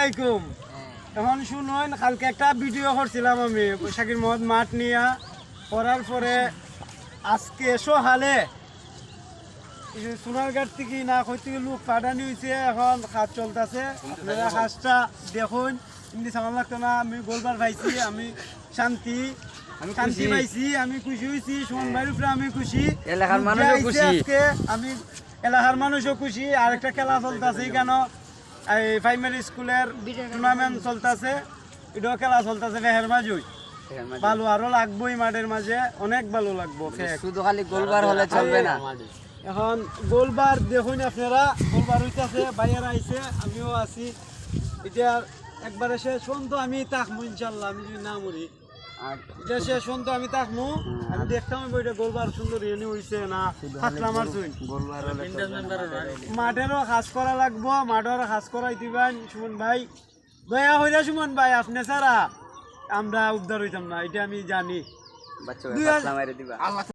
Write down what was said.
আলাইকুম। এখন শুনুন, কালকে একটা ভিডিও করছিলাম আমি শাকির মোহাম্মদ মাঠ নিয়ে, করার পরে আজকে সকালে সোনারঘাট থেকে না কইতে লোক পাঠানি হয়েছে, এখন কাজ চলতেছে। আপনারা কাজটা দেখুন, এমনি সামান লাগতো না। আমি গোলবার পাইছি, আমি শান্তি পাইছি, আমি খুশি হয়েছি। সুমন ভাইয়ের উপরে আমি খুশি, এলাকার মানুষও খুশি। আজকে আমি এলাকার মানুষও খুশি। আরেকটা খেলা চলতেছে কেন, এই প্রাইমারি স্কুলের টুর্নামেন্ট চলতেছে, এটাও খেলা চলতেছে ফেহের মাঝুই। ভালো আরো লাগবোই মাঠের মাঝে, অনেক ভালো লাগবো। শুধু খালি গোলবার হলে চলবে না। এখন গোলবার দেখুন আপনারা, গোলবার হইতেছে, বাইরে আইছে, আমিও আছি। এটা একবারে শেষ পর্যন্ত আমি থাকবো ইনশাল্লাহ, আমি যদি না মরি। এটা শেষ পর্যন্ত আমি থাকবো, আমি দেখতাম বইটা গোলবার সুন্দর এনে হইছে না থাকলাম। আর মাঠেরও কাজ করা লাগবো, মাঠেরও কাজ করাই দিবেন সুমন ভাই। দয়া হইলে সুমন ভাই, আপনি ছাড়া আমরা উদ্ধার হইতাম না, এটা আমি জানি।